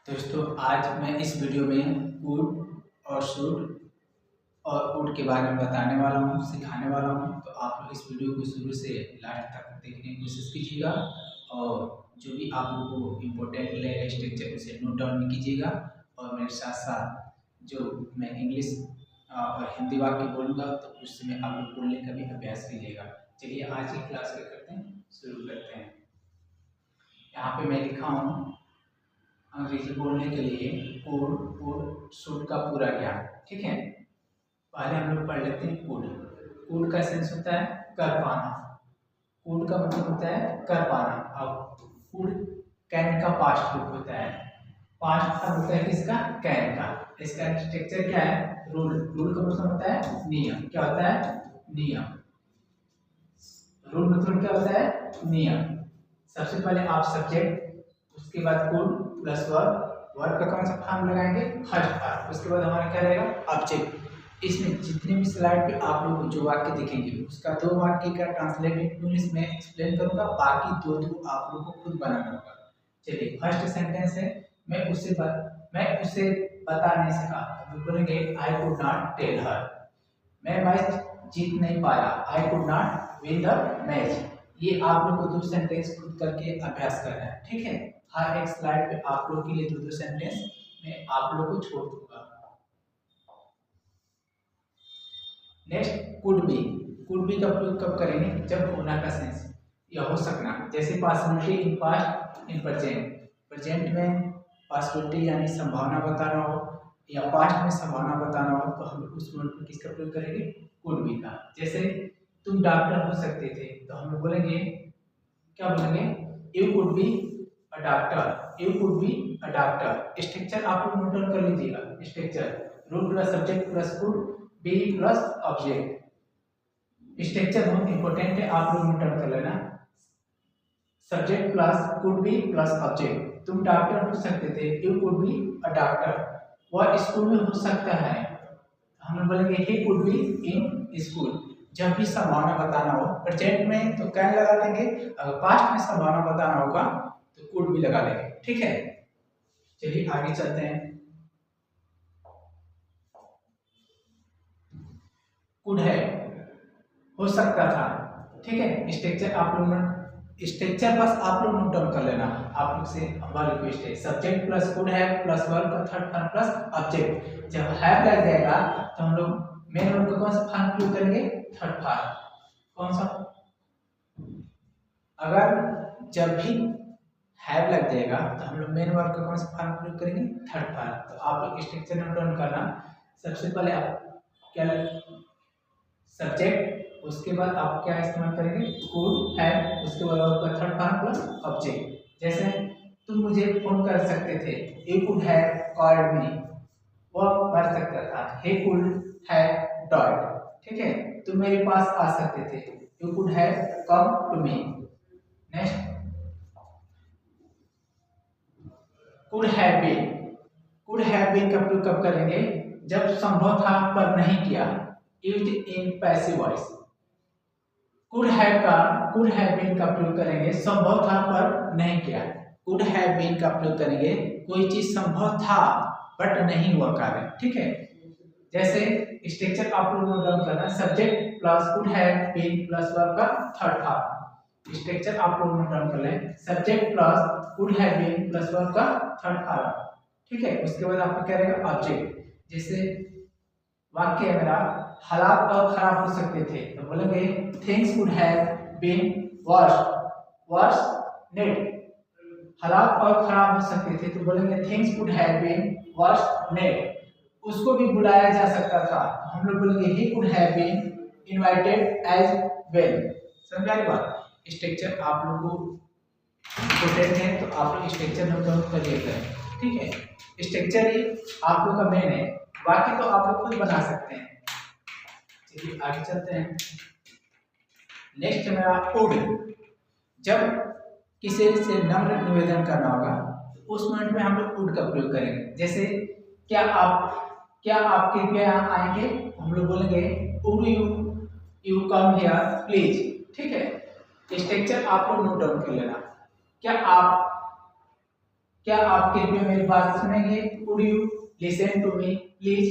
दोस्तों आज मैं इस वीडियो में वुड और शुड और वुड के बारे में बताने वाला हूँ, सिखाने वाला हूँ। तो आप लोग इस वीडियो को शुरू से लास्ट तक देखने की कोशिश कीजिएगा और जो भी आप लोगों को इम्पोर्टेंट लगेगा स्ट्रक्चर उसे नोट डाउन कीजिएगा। और मेरे साथ साथ जो मैं इंग्लिश और हिंदी वाक्य बोलूँगा तो उसमें आप लोग बोलने का भी अभ्यास कीजिएगा। चलिए आज की क्लास क्या करते हैं, शुरू करते हैं। यहाँ पे मैं लिखा हूँ अंग्रेजी बोलने के लिए वुड शुड का पूरा ज्ञान। ठीक है, पहले हम लोग पढ़ लेते हैं वुड। वुड का सेंस होता है कर पाना। वुड का मतलब होता है कर पाना। अब वुड कैन का पास्ट रूप होता है। पास्ट फॉर्म होता है किसका? कैन का। इसका स्ट्रक्चर क्या है? रूल। रूल का मतलब होता है नियम। क्या होता है? नियम। रूल मतलब क्या होता है? नियम। सबसे पहले आप सब्जेक्ट, उसके बाद वुड प्लस वर्ब। वर्ब का कौन सा फॉर्म लगाएंगे? First form. उसके बाद हमारा क्या रहेगा? ऑब्जेक्ट। इसमें जितने भी स्लाइड पे आप लोग जो वाक्य दिखेंगे उसका दो वाक्य का ट्रांसलेटेड इंग्लिश में एक्सप्लेन करूंगा, बाकी दो आप लोग को खुद बनाना होगा। चलिए, फर्स्ट सेंटेंस है मैं उसे बता नहीं सका। तो बोलेंगे I could not tell her. मैं मैच जीत नहीं पाया। I could not win the match. ये आप लोग को दो सेंटेंस खुद करके अभ्यास करना है। ठीक है, हर एक स्लाइड पे आप लोग के लिए दो दो सेंटेंस मैं आप लोग को छोड़ दूंगा। Next could be. Could be का प्रयोग कब करेंगे? जब होना का सेंस या हो सकना, जैसे possibility in past, in present. Present में पॉसिबिलिटी यानी संभावना बताना हो या पास्ट में संभावना बताना हो तो हम उस वर्ड में किसका प्रयोग करेंगे? कुड बी का। जैसे तुम डॉक्टर हो सकते थे तो हम लोग बोलेंगे, क्या बोलेंगे? You could be a doctor. You could be a doctor. Structure आप लोग नोट डाउन कर लीजिएगा। Structure rule plus subject plus could be plus object. Structure बहुत इंपॉर्टेंट है, आप लोग नोट डाउन कर लेना। Subject plus could be plus object. तुम डॉक्टर हो सकते थे, you could be a doctor. वह स्कूल में हो सकता है, हम लोग बोलेंगे he could be in school. जब भी संभावना बताना हो, प्रेजेंट में तो कैन लगा देंगे, अगर पास्ट में संभावना बताना होगा तो कुड भी लगा देंगे। ठीक है, चलिए आगे चलते हैं। कुड है, हो सकता था। ठीक है, स्ट्रक्चर आप लोग स्ट्रक्चर बस आप लोग नोट डाउन कर लेना। आप लोग से हमारा रिक्वेस्ट है, सब्जेक्ट प्लस कुड है प्लस वर्ब का थर्ड फॉर्म प्लस ऑब्जेक्ट। जब हैव लग जाएगा तो हम लोग मेन वर्ब का कौन सा फॉर्म प्रयोग करेंगे? Third form. कौन सा? अगर जब भी हैव लग जाएगा तो हम लोग मेन वर्ब का कौन सा फॉर्म प्रयोग करेंगे? Third form. तो आप लोग स्ट्रक्चर नोट डाउन करना। सबसे पहले आप क्या सब्जेक्ट, उसके बाद आप क्या इस्तेमाल करेंगे? कुड है, उसके बाद आपका थर्ड फॉर्म प्लस ऑब्जेक्ट। जैसे तुम मुझे फोन कर सकते थे, you could have called me. वो कर सकता था, ही कुड हैव डॉट। ठीक है, तुम मेरे पास आ सकते थे, you could have come to me. Next could have been. Could have been का प्रयोग कब करेंगे? जब संभव था पर नहीं किया, used in passive voice. Could have been का प्रयोग करेंगे संभव था पर नहीं किया। कुड हैव बीन का प्रयोग करेंगे कोई चीज संभव था बट नहीं हुआ कार्य। ठीक है, जैसे स्ट्रक्चर आप लोग नोट डाउन करना, subject plus could have been plus verb का थर्ड फॉर्म। स्ट्रक्चर आप लोग नोट डाउन कर लें, subject plus could have been plus verb का थर्ड फॉर्म। ठीक है, उसके बाद आपका क्या रहेगा? ऑब्जेक्ट। जैसे वाक्य है मेरा, हालात और खराब हो सकते थे तो बोलेंगे things could have been worsened. हालात और खराब हो सकते थे तो बोलेंगे things could have been worsened. उसको भी बुलाया जा सकता था, हम लोग बोलेंगे he could have been invited as well. समझा रही बात? स्ट्रक्चर आप लोग को इम्पोर्टेंट है तो आप लोग स्ट्रक्चर नोट डाउन कर लिया करें। ठीक है, स्ट्रक्चर ही आप लोग का मेन है, बाकी तो आप लोग खुद बना सकते हैं। चलिए आगे चलते हैं। नेक्स्ट मेरा वुड। जब किसी से नम्र निवेदन करना होगा तो उस मोमेंट में हम लोग वुड का प्रयोग करेंगे। जैसे क्या आप कृपया यहाँ आएंगे, हम लोग बोलेंगे would you come here please. ठीक है, स्ट्रक्चर आप लोग नोट डाउन कर लेना। क्या आप क्या आप कृपया मेरी बात सुनेंगे? Would you listen to me please?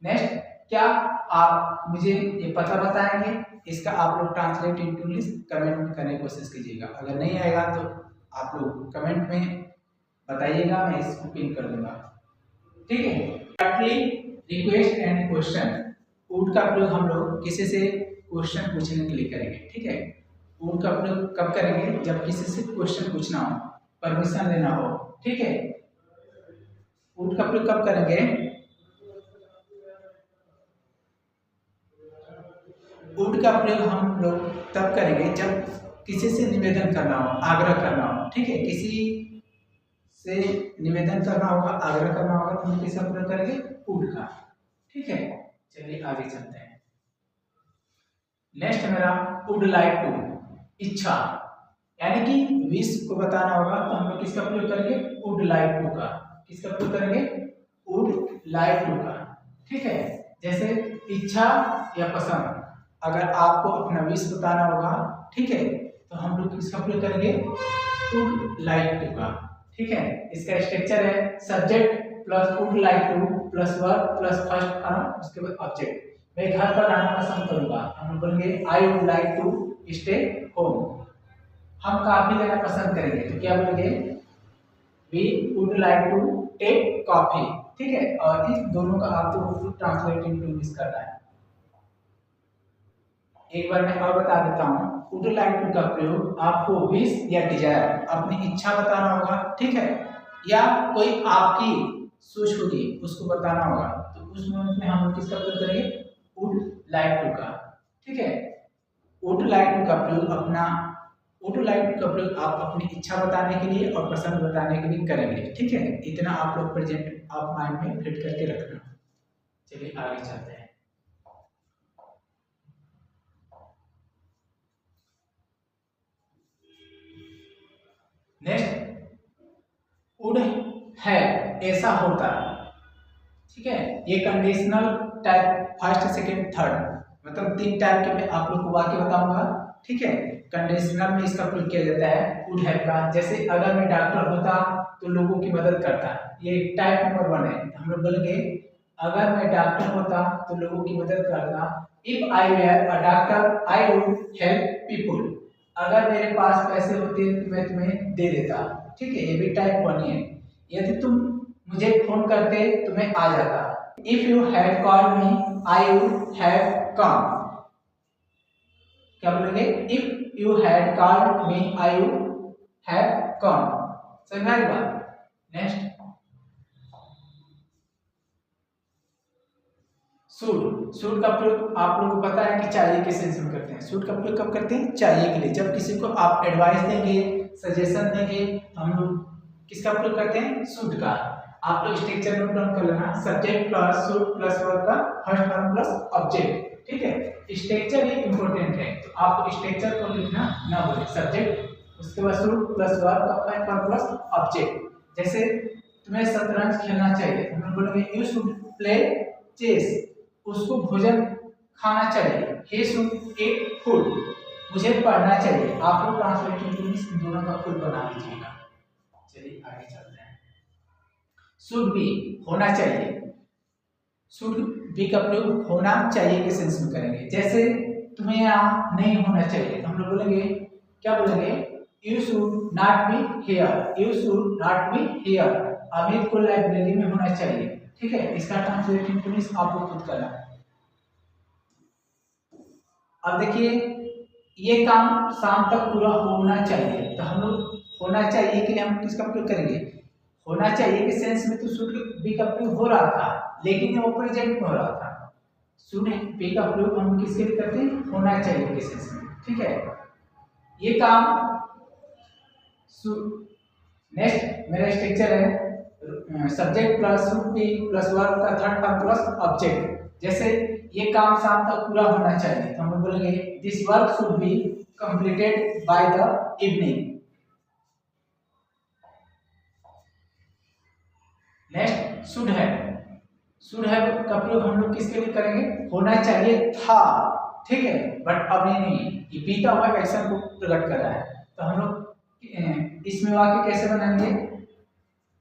Next, क्या आप मुझे ये पता बताएंगे? इसका आप लोग ट्रांसलेट इनटू इंग्लिश कमेंट करने की कोशिश कीजिएगा। अगर नहीं आएगा तो आप लोग कमेंट में बताइएगा, मैं इसको पिन कर दूंगा। ठीक है। रिक्वेस्ट एंड क्वेश्चन, वुड का प्रयोग हम लोग किसी से क्वेश्चन पूछने के लिए करेंगे। ठीक है। वुड का प्रयोग कब करेंगे? जब किसी से क्वेश्चन पूछना हो, परमिशन लेना हो। ठीक है। वुड का प्रयोग कब करेंगे? वुड का प्रयोग हम लोग तब करेंगे जब किसी से निवेदन करना हो, आग्रह करना हो। ठीक है। किसी से निवेदन करना होगा, आग्रह करना होगा, तो हम किसका प्रयोग करेंगे? वुड का। ठीक है। चलिए आगे चलते हैं। नेक्स्ट मेरा वुड लाइक टू, इच्छा यानी कि विश को बताना होगा, तो हम लोग किसका प्रयोग करेंगे? वुड लाइक टू का। किसका प्रयोग करेंगे? वुड लाइक टू का। ठीक है। जैसे इच्छा या पसंद, अगर आपको अपना विश बताना होगा, ठीक है, तो हम लोग किसका प्रयोग करेंगे? वुड लाइक टू का। ठीक है। इसका स्ट्रक्चर है subject plus would like two plus verb plus first form, उसके बाद ऑब्जेक्ट। मैं घर पर रहना पसंद करूंगा, हम बोलेंगे I would like to stay home. हम कॉफी लेना पसंद करेंगे, तो क्या बोलेंगे? We would like to take coffee. ठीक है। और इन दोनों का आपको ट्रांसलेट इनटू इंग्लिश करना है। एक बार मैं और बता देता हूँ। वुड लाइक टू का प्रयोग आपको विश या डिजायर, अपनी इच्छा बताना होगा। ठीक है। या कोई आपकी सोच होगी, उसको बताना होगा, तो उस मोमेंट में हम किसका प्रयोग करेंगे? वुड लाइक टू का। ठीक है। वुड लाइक टू का प्रयोग वुड लाइक टू का प्रयोग आप अपनी इच्छा बताने के लिए और पसंद बताने के लिए करेंगे। ठीक है। इतना आप लोग प्रेजेंट आप माइंड में फिट करके रखना। चलिए आगे चलते हैं। नेक्स्ट, वुड है, ऐसा होता है। ठीक है। ये conditional type first second third, मतलब 3 टाइप के मैं आप लोग को वाक्य बताऊंगा। ठीक है। कंडीशनल में इसका प्रयोग किया जाता है वुड हैव का। जैसे अगर मैं डॉक्टर होता तो लोगों की मदद करता, ये टाइप नंबर 1 है। हम लोग बोलेंगे अगर मैं डॉक्टर होता तो लोगों की मदद करता। If I were a doctor I would help people. अगर मेरे पास पैसे होते तो मैं तुम्हें दे देता। ठीक है। ये भी टाइप 1 ही है। यदि तुम मुझे फोन करते तो मैं आ जाता। If you had called me I would have come. क्या बोलेंगे? If you had called me I would have come. समझ में आई बात? नेक्स्ट, शुड का प्रयोग आप लोगों को पता है कि चाहिए के सेंस में करते हैं। शुड का प्रयोग कब करते हैं? चाहिए के लिए। जब किसी को आप एडवाइस देंगे, सजेशन देंगे, तो हम लोग किसका प्रयोग करते हैं? शुड का। आप लोग स्ट्रक्चर नोट डाउन कर लेना। Subject plus should plus verb का फर्स्ट फॉर्म प्लस ऑब्जेक्ट। ठीक है। स्ट्रक्चर ये इंपॉर्टेंट है, तो आप स्ट्रक्चर को लिखना ना भूलें। सब्जेक्ट, उसके बाद शुड प्लस वर्ब का फर्स्ट फॉर्म प्लस ऑब्जेक्ट। जैसे तुम्हें शतरंज खेलना चाहिए, हम बोलेंगे यू शुड प्ले चेस। उसको भोजन खाना चाहिए, he should eat food। मुझे पढ़ना चाहिए। आप लोग ट्रांसलेट इंग्लिश दोनों का खुद बना लीजिएगा। चलिए आगे चलते हैं। शुड बी, होना चाहिए। शुड बी का प्रयोग होना चाहिए के सेंस में करेंगे। जैसे तुम्हें यहाँ नहीं होना चाहिए, तो हम लोग बोलेंगे, क्या बोलेंगे? You should not be here. You should not be here. Amit को लाइब्रेरी में होना चाहिए। ठीक है। इसका ट्रांसलेट इंग्लिश आप लोग खुद करना। अब देखिए, ये काम शाम तक पूरा होना चाहिए, तो हम लोग होना चाहिए के लिए हम किसका प्रयोग करेंगे? होना चाहिए के सेंस में तो शुड बी का प्रयोग हो रहा था, लेकिन वो प्रेजेंट में हो रहा था। शुड बी का प्रयोग हम किसके लिए करते हैं? होना चाहिए के सेंस में। ठीक है। ये काम नेक्स्ट मेरा स्ट्रक्चर है subject plus should be plus verb का थर्ड फॉर्म प्लस ऑब्जेक्ट। जैसे ये काम शाम तक पूरा होना चाहिए, तो हम बोलेंगे this work should be completed by the evening. Next, should have. Should have का प्रयोग हम लोग किसके लिए करेंगे? होना चाहिए था। ठीक है। बट अभी नहीं, ये बीता हुआ एक्शन को प्रकट कर रहा है, तो हम लोग इसमें वाक्य कैसे बनाएंगे?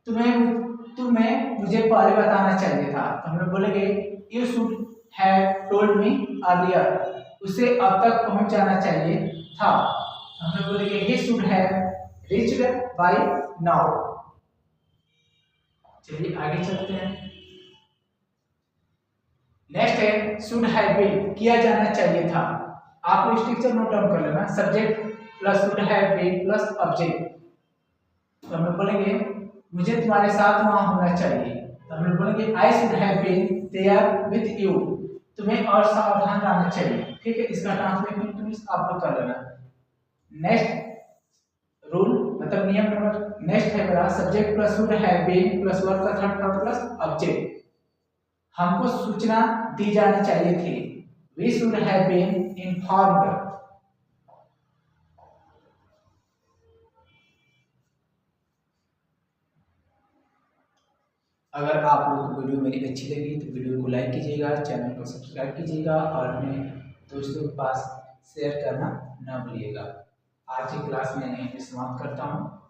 तुम्हें मुझे पहले बताना चाहिए था। तो हम लोग बोलेंगे you should have told me earlier, उसे अब तक पहुंच जाना चाहिए था। तो हम लोग बोलेंगे he should have reached by now. चलिए आगे चलते हैं। नेक्स्ट है शुड हैव बीन, किया जाना चाहिए था। आप लोग स्ट्रक्चर नोट डाउन कर लेना, subject plus should have been plus object. तो हम लोग बोलेंगे मुझे तुम्हारे साथ वहां होना चाहिए। तो हम लोग बोलेंगे I should have been there with you, तुम्हें और सावधान रहना चाहिए। ठीक है, इसका ट्रांसलेशन आप लोग कर लेना। नेक्स्ट रूल मतलब नियम नंबर नेक्स्ट है मेरा subject plus should have been plus verb का थर्ड फॉर्म प्लस ऑब्जेक्ट। हमको सूचना दी जानी चाहिए थी, we should have been informed. अगर आप लोगों को वीडियो मेरी अच्छी लगी तो वीडियो को लाइक कीजिएगा, चैनल को सब्सक्राइब कीजिएगा और अपने दोस्तों के पास शेयर करना न भूलिएगा। आज की क्लास में यहीं पे समाप्त करता हूँ।